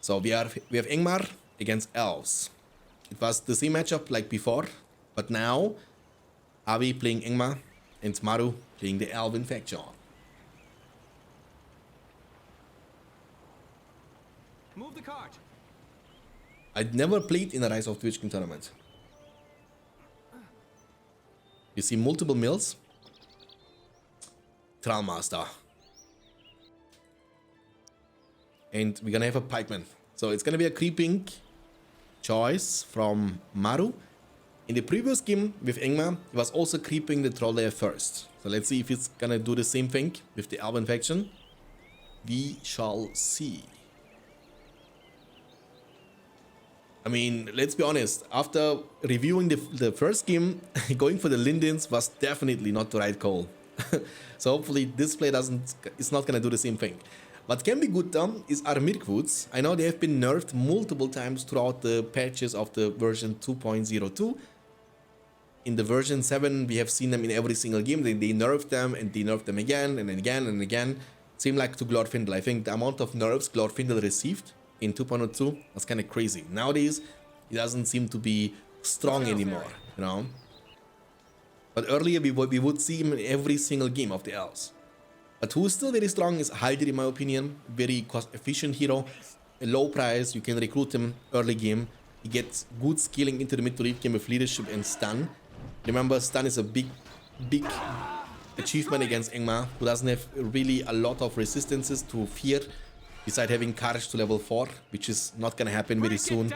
So we have Ingmar against elves. It was the same matchup like before, but now Avi playing Ingmar and Maru playing the Elven faction. Move the cart. I'd never played in a Rise of the Witch King tournament. You see multiple mills. Trollmaster. And we're gonna have a pikeman. So it's gonna be a creeping choice from Maru. In the previous game with Ingmar, he was also creeping the troll layer first. So let's see if he's gonna do the same thing with the Elven faction. We shall see. I mean, let's be honest, after reviewing the first game, going for the Lindens was definitely not the right call. So hopefully this play is not gonna do the same thing. What can be good though is our Mirkwoods. I know they have been nerfed multiple times throughout the patches of the version 2.02. In the version 7, we have seen them in every single game. They nerfed them and they nerfed them again and again and again. Same like to Glorfindel. I think the amount of nerfs Glorfindel received in 2.02 was kind of crazy. Nowadays, he doesn't seem to be strong anymore, you know. But earlier, we would see him in every single game of the elves. But who is still very strong is Haldir, in my opinion. Very cost-efficient hero. A low price, you can recruit him early game. He gets good scaling into the mid to late game with leadership and stun. Remember, stun is a big achievement against Ingmar, who doesn't have really a lot of resistances to fear, besides having Karsh to level 4, which is not gonna happen very soon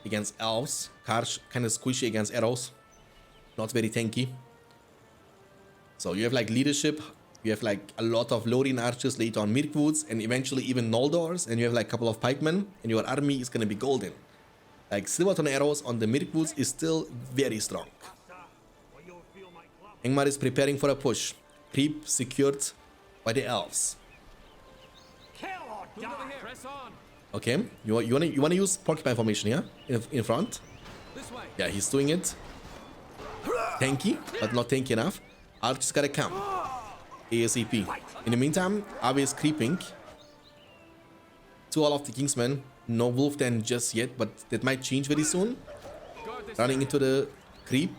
against elves. Karsh kind of squishy against arrows, not very tanky. So you have like leadership, you have like a lot of Lorien archers later on Mirkwoods, and eventually even Noldors, and you have like a couple of pikemen, and your army is gonna be golden. Like Silverton arrows on the Mirkwoods is still very strong. Ingmar is preparing for a push. Creep secured by the elves. Okay, you wanna use porcupine formation here in front? Yeah, he's doing it. Tanky, but not tanky enough. Archer's gotta come ASAP. In the meantime, Avi is creeping to all of the Kingsmen. No Wolf Den just yet, but that might change very soon. Running into the creep.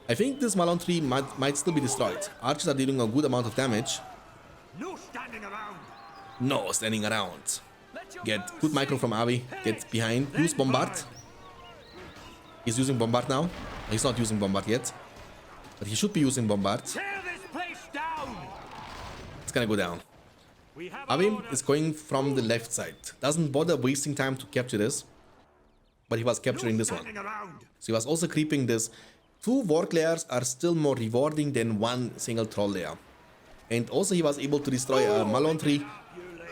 I think this Malon tree might still be destroyed. Archers are dealing a good amount of damage. No standing around. No standing around. Get good micro from Avi. Get behind. Use Bombard. He's using Bombard now. He's not using Bombard yet, but he should be using Bombard. Tear this place down. It's gonna go down. Avi is going from the left side. Doesn't bother wasting time to capture this, but he was capturing this one. So he was also creeping this. 2 Warg layers are still more rewarding than 1 single troll layer. And also he was able to destroy a Malon tree.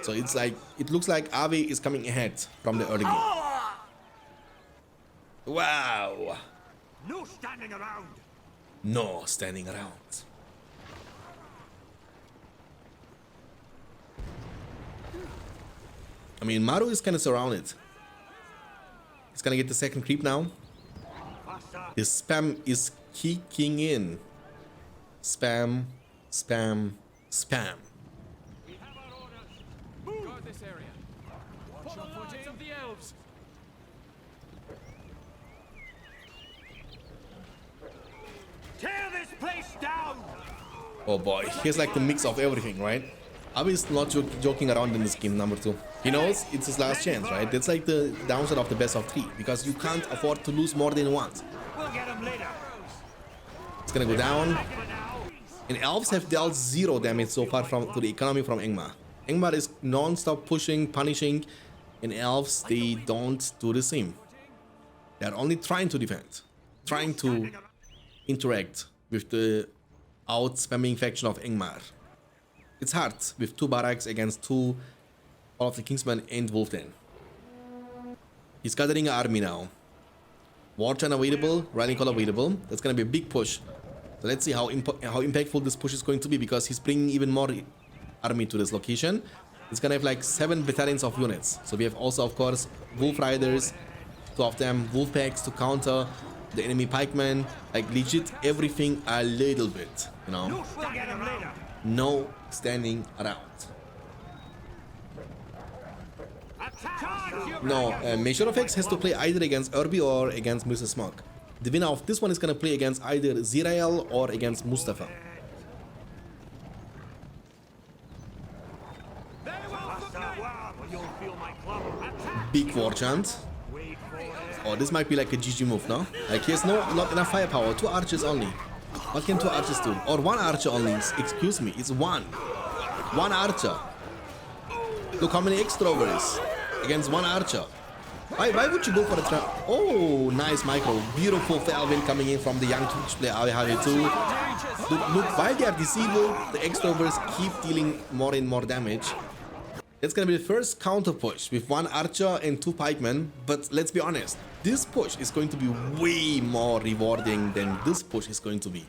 So it's like, it looks like Avi is coming ahead from the early game. Wow. No standing around. No standing around. I mean, Maru is kind of surrounded. He's gonna get the second creep now. The spam is kicking in. Spam, spam, spam. We have our orders. Move. Guard this area. Watch your footing of the elves. Tear this place down. Oh boy, here's like the mix of everything, right? Avi is not joking around in this game, number 2. He knows it's his last chance, right? That's like the downside of the best of 3, because you can't afford to lose more than once. We'll get him later. It's gonna go down. And elves have dealt 0 damage so far to the economy from Ingmar. Ingmar is non-stop pushing, punishing, and elves, they don't do the same. They're only trying to defend, trying to interact with the out-spamming faction of Ingmar. It's hard with 2 barracks against all of the Kingsmen and Wolfden. He's gathering an army now. War Chant available, Rallying Call available. That's gonna be a big push. So let's see how impactful this push is going to be, because he's bringing even more army to this location. It's gonna have like 7 battalions of units. So we have also, of course, Wolf Riders, 2 of them, Wolf Packs to counter the enemy pikemen. Like legit everything a little bit, you know. We'll get him later. No standing around. No, Measure of X has to play either against Irby or against Mr. Smog. The winner of this one is gonna play against either Zirael or against Mustafa. Big war chant. Oh, this might be like a GG move, no? Like he has not enough firepower. 2 archers only. What can 2 archers do? Or 1 archer only. Excuse me, it's 1. 1 archer. Look how many extra over is against 1 archer. Why would you go for a trap? Oh, nice micro. Beautiful Falvin coming in from the young Twitch player AWH2. Look, while they are disabled, the extrovers keep dealing more and more damage. It's gonna be the first counter push with 1 archer and 2 pikemen, but let's be honest, this push is going to be way more rewarding than this push is going to be.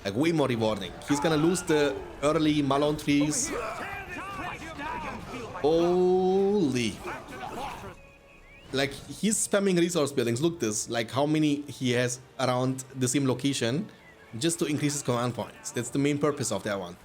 Like way more rewarding. He's gonna lose the early Malone trees. Holy. Like he's spamming resource buildings. Look this, like how many he has around the same location just to increase his command points. That's the main purpose of that one.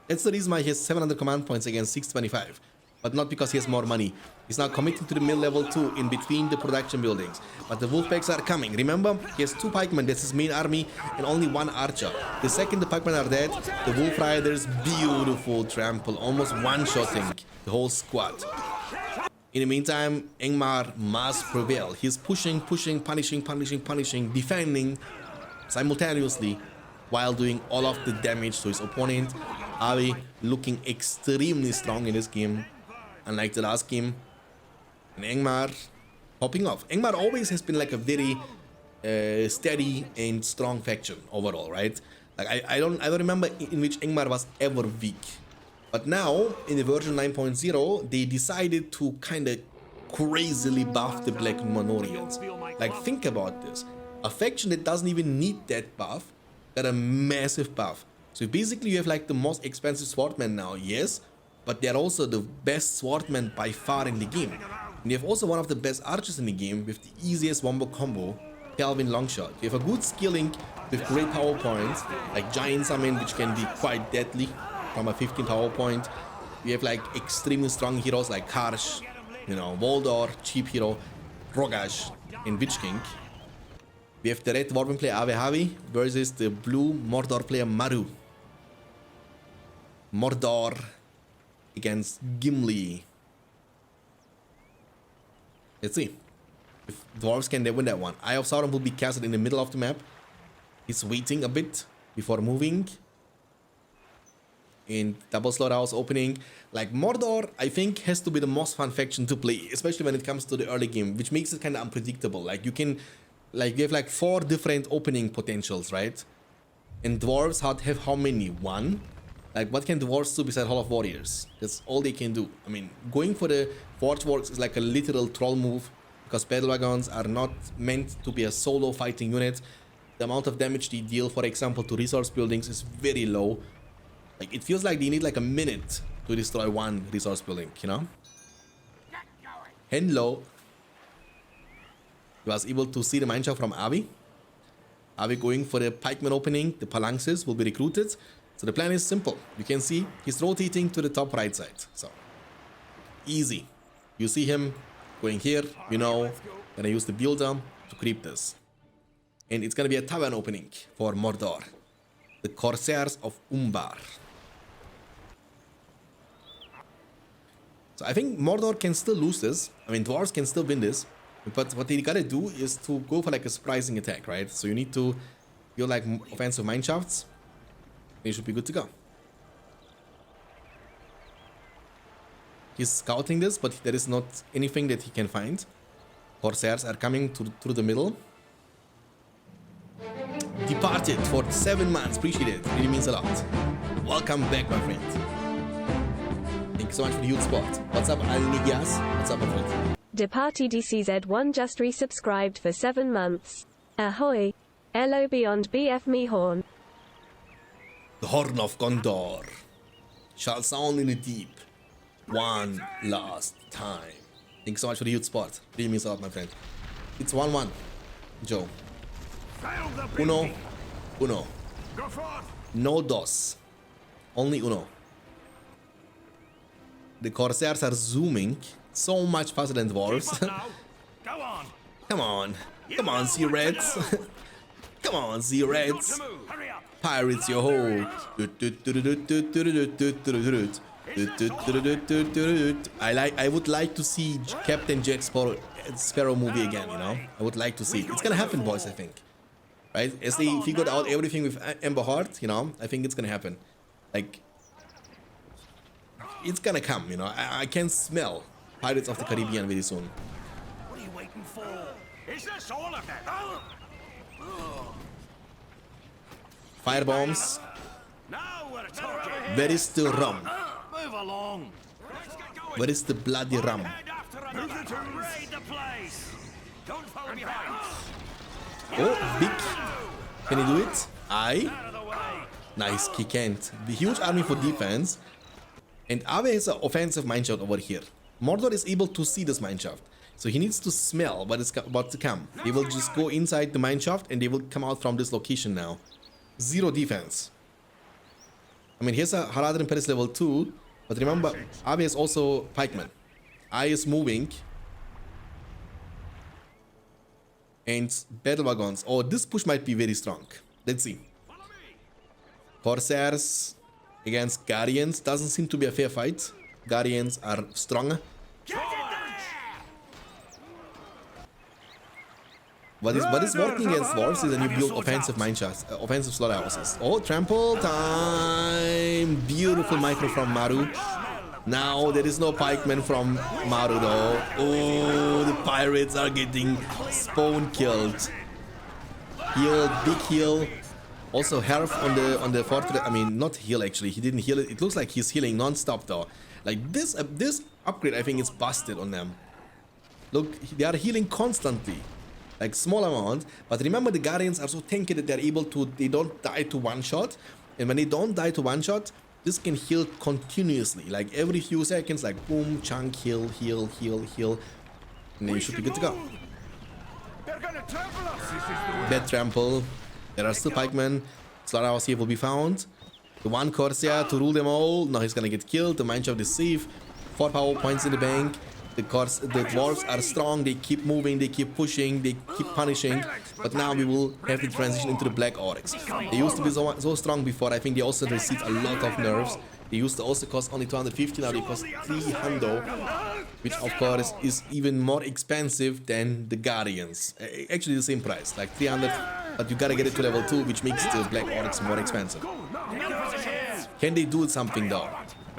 That's the reason why he has 700 command points against 625, but not because he has more money. He's now committing to the mill level 2 in between the production buildings. But the wolf packs are coming. Remember, he has 2 pikemen, that's his main army, and only 1 archer. The second the pikemen are dead, the wolf riders, beautiful trample, almost one-shotting the whole squad. In the meantime, Ingmar must prevail. He's pushing, punishing, defending simultaneously while doing all of the damage to his opponent. Avi looking extremely strong in this game, unlike the last game. And Ingmar popping off. Ingmar always has been like a very steady and strong faction overall, right? Like I don't remember in which Ingmar was ever weak. But now in the version 9.0 they decided to kind of crazily buff the Black Numenorians. Like think about this. A faction that doesn't even need that buff got a massive buff. So basically you have like the most expensive swordmen now, yes, but they're also the best swordmen by far in the game. And you have also one of the best archers in the game with the easiest wombo combo, Calvin Longshot. You have a good skilling with great power points, like Giant Summon, which can be quite deadly from a 15 power point. You have like extremely strong heroes like Karsh, you know, Voldor, cheap hero, Rogash, and Witch King. We have the red Dwarven player Avehavi versus the blue Mordor player Maru. Mordor against Gimli. Let's see if dwarves can win that one. Eye of Sauron will be casted in the middle of the map. He's waiting a bit before moving. In double slaughterhouse opening, like Mordor, I think has to be the most fun faction to play, especially when it comes to the early game, which makes it kind of unpredictable. Like you can, like you have like 4 different opening potentials, right? And dwarves have how many? 1. Like what can dwarves do besides Hall of Warriors? That's all they can do. I mean, going for the Forge Works is like a literal troll move because battle wagons are not meant to be a solo fighting unit. The amount of damage they deal, for example, to resource buildings is very low. Like it feels like they need like a minute to destroy 1 resource building, you know? Hello. He was able to see the mineshaft from Avi. Avi going for the pikeman opening. The phalanxes will be recruited. So the plan is simple. You can see he's rotating to the top right side. So easy. You see him going here, you know, gonna use the builder to creep this. And it's gonna be a tavern opening for Mordor. The Corsairs of Umbar. So I think Mordor can still lose this. I mean, dwarves can still win this. But what they gotta do is to go for like a surprising attack, right? So you need to build like offensive mineshafts. They should be good to go. He's scouting this, but there is not anything that he can find. Corsairs are coming through the middle. Departed for 7 months. Appreciate it. Really means a lot. Welcome back, my friend. Thank you so much for the huge support. What's up, Alnigias? What's up, my friend? Departed DCZ1 just resubscribed for 7 months. Ahoy. Hello beyond BFME horn. The horn of Gondor shall sound in the deep one last time. Thank you so much for the huge support. Really means a lot, my friend. It's 1-1. Joe. Uno. No dos. Only uno. The Corsairs are zooming so much faster than dwarves. Go on. Come on. Come on, sea reds. Come on, sea reds. Hurry up. Pirates, yo ho. I would like to see Captain Jack Sparrow movie again, you know? I would like to see it. It's gonna happen, boys, I think. Right? As they figured out everything with Amber Heart, you know, I think it's gonna happen. Like, it's gonna come, you know? I can smell Pirates of the Caribbean very soon. What are you waiting for? Is this all of them? Fire bombs. Now we're talking. Where is the rum? Move along. Where is the bloody rum? Head after another to raid the place. Don't fall behind. Oh, big. Can he do it? Aye. Out of the way. Nice, he can't. The huge army for defense. And Ave has an offensive mineshaft over here. Mordor is able to see this mineshaft. So he needs to smell what is about to come. They will just go inside the mineshaft and they will come out from this location now. Zero defense. I mean, here's a Haradrim Paris level 2. But remember, Ave is also pikeman. I is moving. And battle wagons. Oh, this push might be very strong. Let's see. Corsairs against Guardians. Doesn't seem to be a fair fight. Guardians are stronger. What is working against dwarves is a new build offensive mineshafts, offensive slaughterhouses. Oh, trample time! Beautiful micro from Maru. Now there is no pikeman from Maru though. Oh, the pirates are getting spawn killed. Heal, big heal. Also Herf on the fortress. I mean, not heal actually. He didn't heal it. It looks like he's healing non-stop though. Like this upgrade, I think is busted on them. Look, they are healing constantly. Like small amount, but remember the Guardians are so tanky that they're able to, they don't die to one shot. And when they don't die to one shot, this can heal continuously. Like every few seconds, like boom, chunk, heal, heal, heal, heal. And then you should be good to go. They're gonna trample us. Bad trample. There are still pikemen. Slaughterhouse here will be found. The one Corsair to rule them all. Now he's gonna get killed. The mineshaft is safe. 4 power points in the bank. The dwarves are strong, they keep moving, they keep pushing, they keep punishing. But now we will have to transition into the Black Oryx. They used to be so strong before. I think they also received a lot of nerfs. They used to also cost only 250, now they cost 300. Which of course is even more expensive than the Guardians. Actually the same price, like 300. But you gotta get it to level 2, which makes the Black Oryx more expensive. Can they do something though?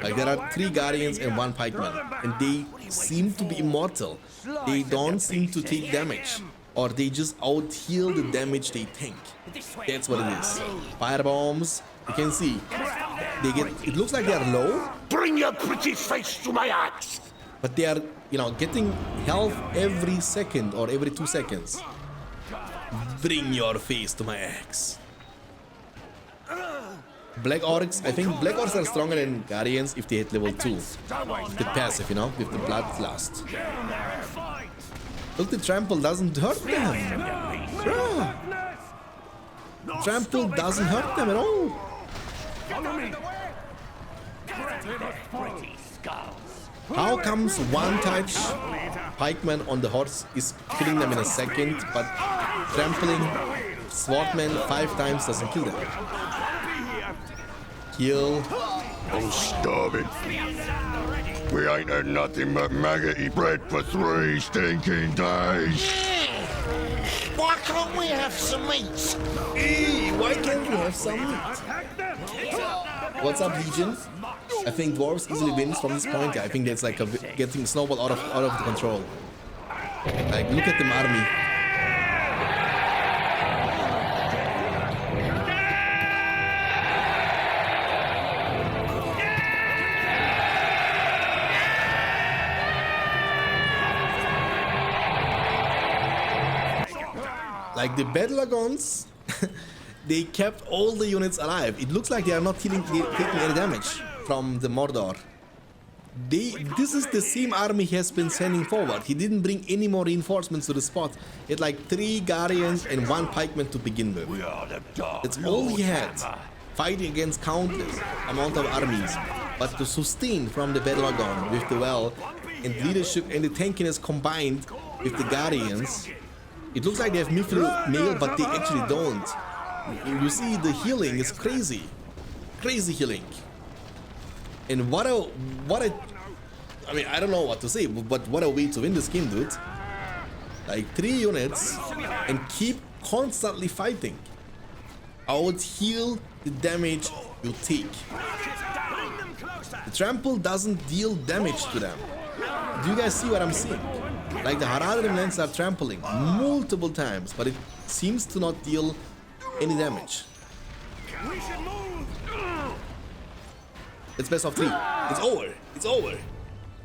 Like there are 3 Guardians and 1 pikeman, and they seem to be immortal. They don't seem to take damage, or they just out heal the damage they take. That's what it is. Fire bombs. You can see they get. It looks like they are low. Bring your pretty face to my axe. But they are, you know, getting health every second or every 2 seconds. Bring your face to my axe. Black Oryx, I think Black Oryx are stronger than Guardians if they hit level 2. The passive, you know, with the Bloodlust. Look, the trample doesn't hurt them. Bruh. Trample doesn't hurt them at all. How comes one touch pikeman on the horse is killing them in a second, but trampling swordman 5 times doesn't kill them? Heal. I'm starving. We ain't had nothing but maggoty bread for 3 stinking days. Why can't we have some meat? Hey, why can't we have some meat? What's up, Legion? I think dwarves easily wins from this point. I think that's like getting snowball out of the control. Like, look at them army. Like the battle wagons, they kept all the units alive. It looks like they are not taking any damage from the Mordor. This is the same army he has been sending forward. He didn't bring any more reinforcements to the spot. He had like 3 Guardians and 1 pikeman to begin with. That's all he had. Fighting against countless amount of armies. But to sustain from the battle wagon with the well, and leadership and the tankiness combined with the Guardians. It looks like they have mithril mail, but they actually don't. You see, the healing is crazy. Crazy healing. And I mean, I don't know what to say, but what a way to win this game, dude. Like 3 units and keep constantly fighting. Out heal the damage you take. The trample doesn't deal damage to them. Do you guys see what I'm seeing? Like the Harada remnants are trampling multiple times, but it seems to not deal any damage. It's best of 3. It's over. It's over.